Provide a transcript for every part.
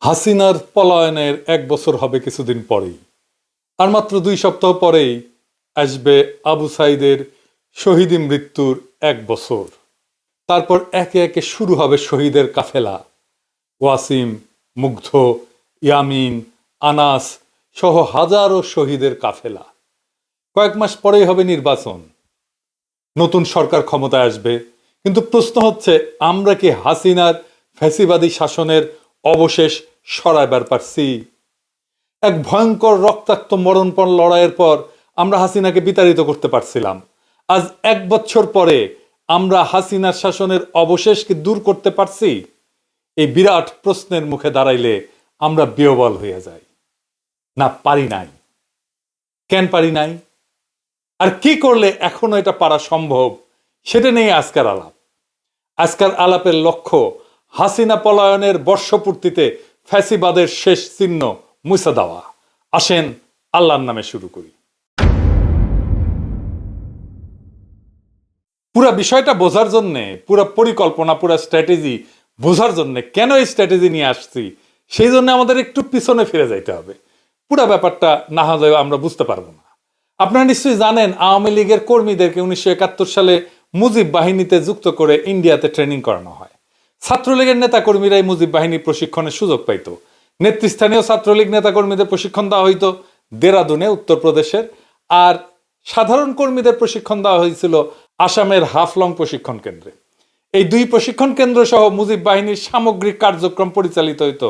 হাসিনার পলায়নের 1 বছর হবে কিছুদিন পরেই। আর মাত্র 2 সপ্তাহ পরেই আসবে আবু সাইদের শহীদ মৃত্যুর 1 বছর। তারপর একে একে শুরু হবে শহীদের কাফেলা। ওয়াসিম, মুগ্ধ, ইয়ামিন, আনাস সহ হাজারো শহীদের কাফেলা। কয়েক মাস পরেই হবে নির্বাচন, নতুন সরকার ক্ষমতায় আসবে। কিন্তু প্রশ্ন হচ্ছে, আমরা কি হাসিনার ফ্যাসিবাদী শাসনের অবশেষ সরাইবার পারছি? এক ভয়ঙ্কর রক্তাক্ত মরণপণ লড়াইয়ের পর আমরা হাসিনাকে বিতাড়িত করতে পারছিলাম। আজ 1 বছর পরে আমরা হাসিনার শাসনের অবশেষ কি দূর করতে পারছি? এই বিরাট প্রশ্নের মুখে দাঁড়াইলে আমরা বিহ্বল হয়ে যাই। না, পারি নাই। কেন পারি নাই? আর কি করলে এখনো এটা পারা সম্ভব, সেটা নিয়ে আজকের আলাপ। আজকের আলাপের লক্ষ্য হাসিনা পলায়নের বর্ষপূর্তিতে ফ্যাসিবাদের শেষ চিহ্ন মুছে দেওয়া। আসেন আল্লাহর নামে শুরু করি। পুরা বিষয়টা বোঝার জন্যে, পুরা পরিকল্পনা, পুরা স্ট্র্যাটেজি বোঝার জন্য, কেন এই স্ট্র্যাটেজি নিয়ে আসছি সেই জন্য আমাদের একটু পিছনে ফিরে যাইতে হবে। পুরা ব্যাপারটা না হলে আমরা বুঝতে পারবো না। আপনারা নিশ্চয়ই জানেন, আওয়ামী লীগের কর্মীদেরকে 1971 সালে মুজিব বাহিনীতে যুক্ত করে ইন্ডিয়াতে ট্রেনিং করানো হয়। ছাত্রলীগের নেতাকর্মীরাই মুজিব বাহিনীর প্রশিক্ষণের সুযোগ পাইত। নেতৃস্থানীয় ছাত্রলীগ নেতাকর্মীদের প্রশিক্ষণ দেওয়া হইতো দেরাদুনে, উত্তরপ্রদেশের। আর সাধারণ কর্মীদের প্রশিক্ষণ দেওয়া হয়েছিল আসামের হাফলং প্রশিক্ষণ কেন্দ্রে। এই দুই প্রশিক্ষণ কেন্দ্র সহ মুজিব বাহিনীর সামগ্রিক কার্যক্রম পরিচালিত হইত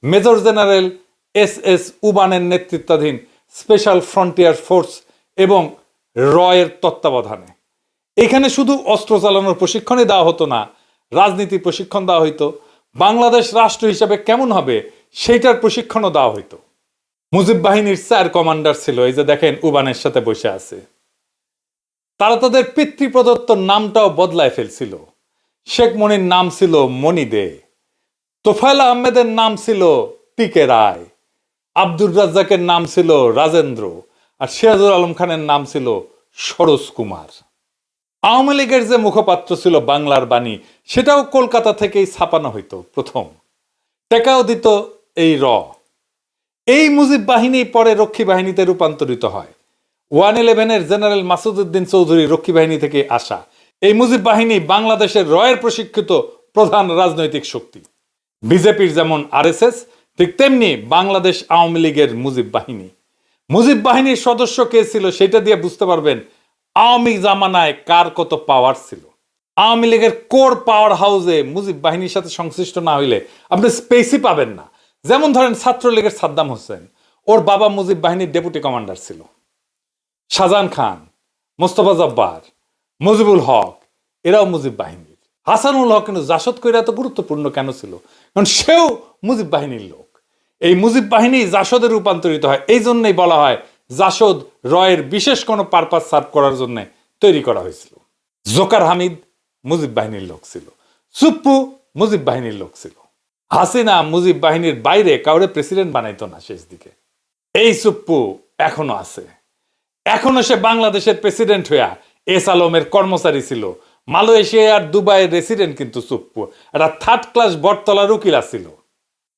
মেজর জেনারেল SS উবানের নেতৃত্বাধীন স্পেশাল ফ্রন্টিয়ার ফোর্স এবং রয়ের তত্ত্বাবধানে। এখানে শুধু অস্ত্র চালানোর প্রশিক্ষণই দেওয়া হতো না, রাজনীতি প্রশিক্ষণ দেওয়া হইতো। বাংলাদেশ রাষ্ট্র হিসাবে কেমন হবে সেইটার প্রশিক্ষণও দেওয়া হইতো। মুজিব বাহিনীর 4 কমান্ডার ছিল, এই যে দেখেন উবানের সাথে বসে আছে। তারা তাদের পিতৃপ্রদত্ত নামটাও বদলায় ফেলছিল। শেখ মনির নাম ছিল মনি দে, তোফায়েল আহমেদের নাম ছিল টিকে রায়, আব্দুর রাজ্জাকের নাম ছিল রাজেন্দ্র, আর সিরাজুল আলম খানের নাম ছিল সরোজ কুমার। আওয়ামী লীগের যে মুখপাত্র ছিল বাংলার বাণী, সেটাও কলকাতা থেকেই ছাপানো হইতো প্রথম। টেকাও দিত এই এই মুজিব বাহিনী পরে রক্ষী বাহিনীতে রূপান্তরিত হয়। 111-এর জেনারেল মাসুদউদ্দিন চৌধুরী রক্ষী বাহিনী থেকে আসা। এই মুজিব বাহিনী বাংলাদেশের রয়ের প্রশিক্ষিত প্রধান রাজনৈতিক শক্তি। বিজেপির যেমন RSS, ঠিক তেমনি বাংলাদেশ আওয়ামী লীগের মুজিব বাহিনী। মুজিব বাহিনীর সদস্য কে ছিল সেটা দিয়ে বুঝতে পারবেন আওয়ামী জামানায় কার কত পাওয়ার ছিল। আওয়ামী লীগের কোর পাওয়ার হাউসে মুজিব বাহিনীর সাথে সংশ্লিষ্ট না হইলে আপনি স্পেসই পাবেন না। যেমন ধরেন ছাত্রলীগের সাদ্দাম হোসেন, ওর বাবা মুজিব বাহিনীর ডেপুটি কমান্ডার ছিল। শাহজাহান খান, মোস্তফা জব্বার, মুজিবুল হক, এরাও মুজিব বাহিনীর। হাসানুল হক কিন্তু জাসদ কইরা এত গুরুত্বপূর্ণ কেন ছিল? কারণ সেও মুজিব বাহিনীর লোক। এই মুজিব বাহিনী জাসদে রূপান্তরিত হয়। এই জন্যই বলা হয় জাসদ রয়ের বিশেষ কোনো পারপাস সার্ভ করার জন্য তৈরি করা হয়েছিল। জোকার হামিদ মুজিব বাহিনীর লোক ছিল, সুপ্পু মুজিব বাহিনীর লোক ছিল। হাসিনা মুজিব বাহিনীর বাইরে কাউরে প্রেসিডেন্ট বানাইতো না শেষ দিকে। এই সুপ্পু এখনো আছে, এখনো সে বাংলাদেশের প্রেসিডেন্ট হইয়া এস আলমের কর্মচারী ছিল। মালয়েশিয়া আর দুবাইয়ের রেসিডেন্ট কিন্তু সুপ্পু একটা 3rd ক্লাস বটতলার উকিল ছিল।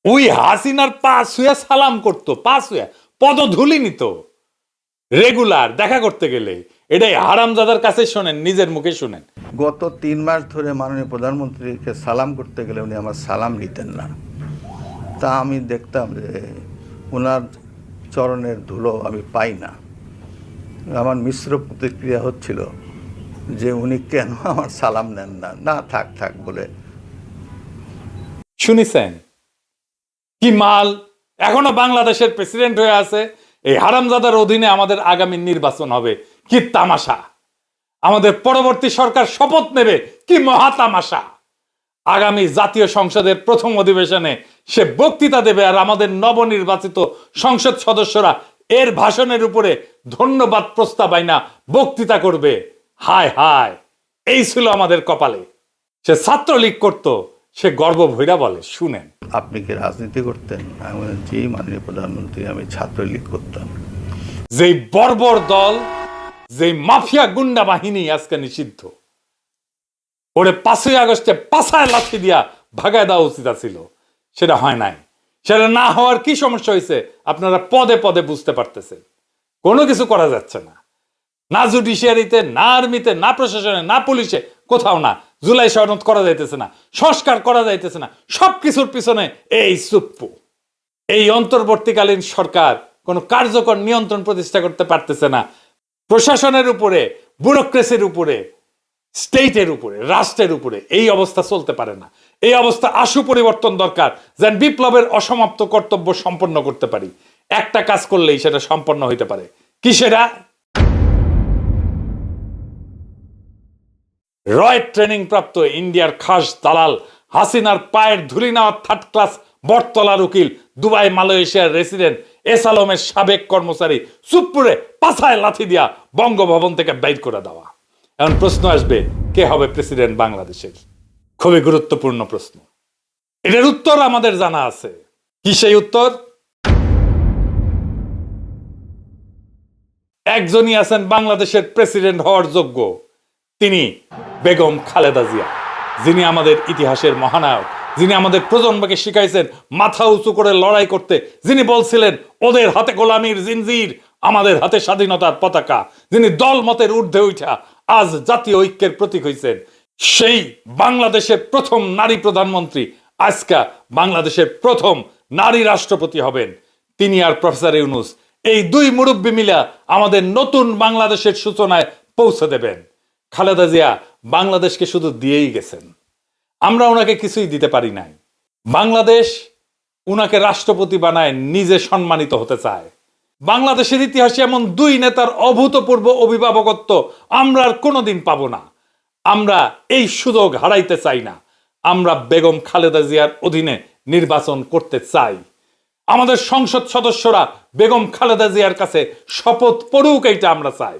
ওই হাসিনার পা ছুঁয়া সালাম করতো, পা ছুঁয়া পদধূলি নিত রেগুলার দেখা করতে গেলে। এটাই হারামজাদার কাছে শোনেন, নিজের মুখে শুনেন। গত 3 মাস ধরে মাননীয় প্রধানমন্ত্রীকে সালাম করতে গেলে উনি আমার সালাম নিতেন না। তা আমি দেখতাম যে ওনার চরণের ধুলো আমি পাই না। আমার মিশ্র প্রতিক্রিয়া হচ্ছিল যে উনি কেন আমার সালাম নেন না। না, থাক থাক বলে। শুনিছেন কি মাল? এখনো বাংলাদেশের প্রেসিডেন্ট হয়ে আছে। এই হারামজাদার অধীনে আমাদের আগামী নির্বাচন হবে, কি তামাশা! আমাদের পরবর্তী সরকার শপথ নেবে, কি মহা তামাশা! আগামী জাতীয় সংসদের প্রথম অধিবেশনে সে বক্তৃতা দেবে, আর আমাদের নবনির্বাচিত সংসদ সদস্যরা এর ভাষণের উপরে ধন্যবাদ প্রস্তাব আইনা বক্তৃতা করবে। হায় হায়, এই ছিল আমাদের কপালে। সে ছাত্রলীগ করত, সে গর্ব ভৈরা বলে, শুনেন। আপনি কি রাজনীতি করতেন? আমি বললাম, জি মাননীয় প্রধানমন্ত্রী, আমি ছাত্রলীগ করতাম। যেই বর্বর দল, যেই মাফিয়া গুন্ডা বাহিনী আজকে নিষিদ্ধ, ওরে 5ই আগস্টে পাছায় লাথি দিয়া ভাগায় দেওয়া উচিত ছিল। সেটা হয় নাই। সেটা না হওয়ার কি সমস্যা হয়েছে আপনারা পদে পদে বুঝতে পারতেছেন। কোনো কিছু করা যাচ্ছে না, না জুডিশিয়ারিতে, না আর্মিতে, না প্রশাসনে, না পুলিশে, কোথাও না। জুলাই সনদ করা যাইতেছে না, সংস্কার করা যাইতেছে না, সবকিছুর পিছনে এই সুপ্পু। এই অন্তর্বর্তীকালীন সরকার কোনো কার্যকর নিয়ন্ত্রণ প্রতিষ্ঠা করতে পারতেছে না। প্রশাসনের উপরে, ব্যুরোক্রেসির উপরে, স্টেটের উপরে, রাষ্ট্রের উপরে এই অবস্থা চলতে পারে না। এই অবস্থা আশু পরিবর্তন দরকার, যেন বিপ্লবের অসমাপ্ত কর্তব্য সম্পন্ন করতে পারি। একটা কাজ করলেই সেটা সম্পন্ন হইতে পারে। কি সেটা? রয় ট্রেনিং প্রাপ্ত ইন্ডিয়ার খাস দালাল হাসিনার পায়ের ধুলি নেওয়া থার্ড ক্লাস বটতলার উকিল, দুবাই মালয়েশিয়ার রেসিডেন্ট এস আলমের সাবেক কর্মচারী সুপ্পুরে পাছায় লাথি দিয়া বঙ্গভবন থেকে বাইর করে দেওয়া। এখন প্রশ্ন আসবে, কে হবে প্রেসিডেন্ট বাংলাদেশের? খুবই গুরুত্বপূর্ণ প্রশ্ন। এটার উত্তর আমাদের জানা আছে। কি সেই উত্তর? একজনই আছেন বাংলাদেশের প্রেসিডেন্ট হওয়ার যোগ্য, তিনি বেগম খালেদা জিয়া, যিনি আমাদের ইতিহাসের মহানায়ক, যিনি আমাদের প্রজন্মকে শিখাইছেন মাথা উঁচু করে লড়াই করতে, যিনি বলছিলেন ওদের হাতে গোলামির জিনজির, আমাদের হাতে স্বাধীনতার পতাকা, যিনি দল মতের ঊর্ধ্বে উঠা আজ জাতীয় ঐক্যের প্রতীক হয়েছেন। সেই বাংলাদেশের প্রথম নারী প্রধানমন্ত্রী, আজকে বাংলাদেশের প্রথম নারী রাষ্ট্রপতি হবেন তিনি আর প্রফেসর ইউনূস। এই দুই মুরব্বী মিলা আমাদের নতুন বাংলাদেশের সূচনায় পৌঁছে দেবেন। খালেদা জিয়া বাংলাদেশকে শুধু দিয়েই গেছেন, আমরা ওনাকে কিছুই দিতে পারি নাই। বাংলাদেশ উনাকে রাষ্ট্রপতি বানায় নিজে সম্মানিত হতে চায়। বাংলাদেশের ইতিহাসে এমন দুই নেতার অভূতপূর্ব অভিভাবকত্ব আমরা আর কোনোদিন পাবো না। আমরা এই সুযোগ হারাইতে চাই না। আমরা বেগম খালেদা জিয়ার অধীনে নির্বাচন করতে চাই। আমাদের সংসদ সদস্যরা বেগম খালেদা জিয়ার কাছে শপথ পড়ুক, এইটা আমরা চাই।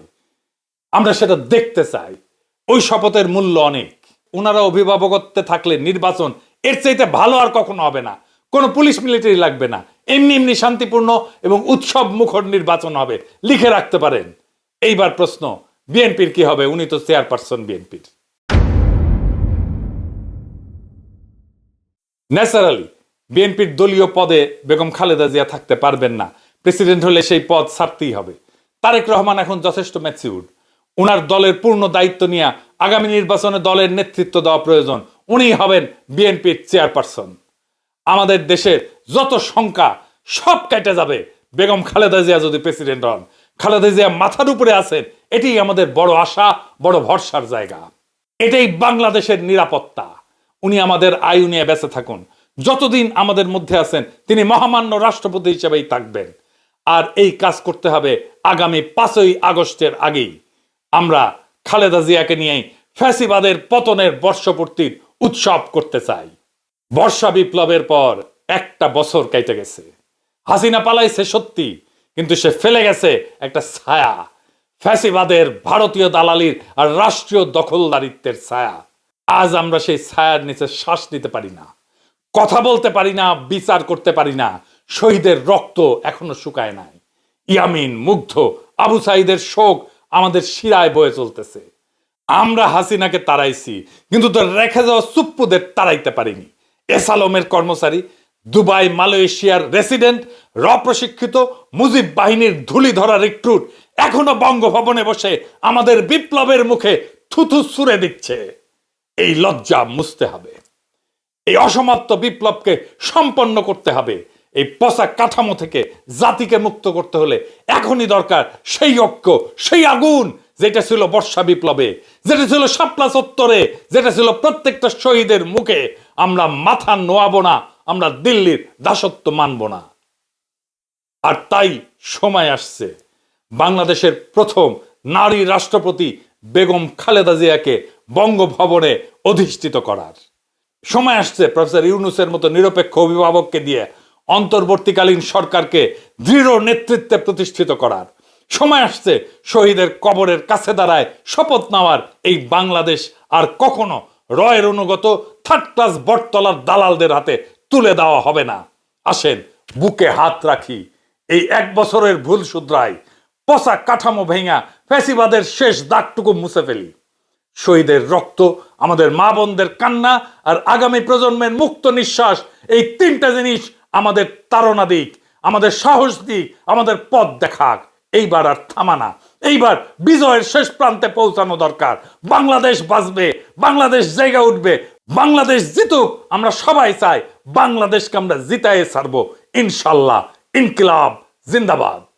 আমরা সেটা দেখতে চাই। ওই শপথের মূল্য অনেক। ওনারা অভিভাবকত্বে থাকলে নির্বাচন এর চাইতে ভালো আর কখনো হবে না। কোনো পুলিশ মিলিটারি লাগবে না, এমনি এমনি শান্তিপূর্ণ এবং উৎসব মুখর নির্বাচন হবে, লিখে রাখতে পারেন। এইবার প্রশ্ন, বিএনপির কি হবে? উনি তো চেয়ারপারসন বিএনপির। ন্যাচারালি বিএনপির দলীয় পদে বেগম খালেদা জিয়া থাকতে পারবেন না। প্রেসিডেন্ট হলে সেই পদ ছাড়তেই হবে। তারেক রহমান এখন যথেষ্ট ম্যাচিউরড, উনার দলের পূর্ণ দায়িত্ব নিয়ে আগামী নির্বাচনে দলের নেতৃত্ব দেওয়া প্রয়োজন। উনি হবেন বিএনপির চেয়ারপারসন। আমাদের দেশের যত শঙ্কা সব কেটে যাবে বেগম খালেদা জিয়া যদি প্রেসিডেন্ট হন। খালেদা জিয়া মাথার উপরে আছেন, এটাই আমাদের বড় আশা, বড় ভরসার জায়গা। এটাই বাংলাদেশের নিরাপত্তা। উনি আমাদের আয়ু নিয়ে বেঁচে থাকুন। যতদিন আমাদের মধ্যে আছেন তিনি মহামান্য রাষ্ট্রপতি হিসেবেই থাকবেন। আর এই কাজ করতে হবে আগামী 5ই আগস্টের আগেই। আমরা খালেদা জিয়াকে নিয়েই ফ্যাসিবাদের পতনের বর্ষপূর্তির উৎসব করতে চাই। বর্ষা বিপ্লবের পর একটা বছর কেটে গেছে। হাসিনা পালাইছে সত্যি, কিন্তু সে ফেলে গেছে একটা ছায়া, ফ্যাসিবাদের, ভারতীয় দালালির আর রাষ্ট্রীয় দখলদারিত্বের ছায়া। আজ আমরা সেই ছায়ার নিচে শ্বাস নিতে পারি না, কথা বলতে পারি না, বিচার করতে পারি না। শহীদের রক্ত এখনো শুকায় নাই। ইয়ামিন, মুগ্ধ, আবু সাইদের শোক আমাদের শিরায় বয়ে চলতেছে। আমরা হাসিনাকে তাড়াইছি, কিন্তু তো রেখে যাওয়া সুপ্পুদের তাড়াইতে পারিনি। এস আলমের কর্মচারী, দুবাই মালয়েশিয়ার রেসিডেন্ট, প্রশিক্ষিত মুজিব বাহিনীর ধুলি ধরা রিক্রুট এখনো বঙ্গভবনে বসে আমাদের বিপ্লবের মুখে থুথু ছুঁড়ে দিচ্ছে। এই লজ্জা মুছতে হবে। এই অসমাপ্ত বিপ্লবকে সম্পন্ন করতে হবে। এই পচা কাঠামো থেকে জাতিকে মুক্ত করতে হলে এখনই দরকার সেই ঐক্য, সেই আগুন যেটা ছিল বর্ষা বিপ্লবে, যেটা ছিল শাপলা চত্বরে, যেটা ছিল প্রত্যেকটা শহীদের মুখে। আমরা মাথা নোয়াবো না, আমরা দিল্লির দাসত্ব মানব না। আর তাই সময় আসছে বাংলাদেশের প্রথম নারী রাষ্ট্রপতি বেগম খালেদা জিয়াকে বঙ্গভবনে অধিষ্ঠিত করার। সময় আসছে প্রফেসর ইউনূসের মতো নিরপেক্ষ অভিভাবককে দিয়ে অন্তর্বর্তীকালীন সরকারকে দৃঢ় নেতৃত্বে প্রতিষ্ঠিত করার। সময় আসছে শহীদের কবরের কাছে দাঁড়ায় শপথ নেওয়ার। এই বাংলাদেশ আর কখনো রয়ের অনুগত থার্ড ক্লাস বটতলার দালালদের হাতে তুলে দেওয়া হবে না। আসেন বুকে হাত রাখি, এই 1 বছরের ভুল শুধরাই, পচা কাঠামো ভেঙা ফ্যাসিবাদের শেষ দাগটুকু মুছে ফেলি। শহীদের রক্ত, আমাদের মা বোনদের কান্না আর আগামী প্রজন্মের মুক্ত নিঃশ্বাস, এই 3টা জিনিস আমাদের তাড়না দিক, আমাদের সাহস দিক, আমাদের পথ দেখাক। এইবার আর থামানা, এইবার বিজয়ের শেষ প্রান্তে পৌঁছানো দরকার। বাংলাদেশ বাঁচবে, বাংলাদেশ জায়গা উঠবে, বাংলাদেশ জিতুক। আমরা সবাই চাই বাংলাদেশকে আমরা জিতায়ে ছাড়বো ইনশাল্লাহ। ইনকিলাব জিন্দাবাদ।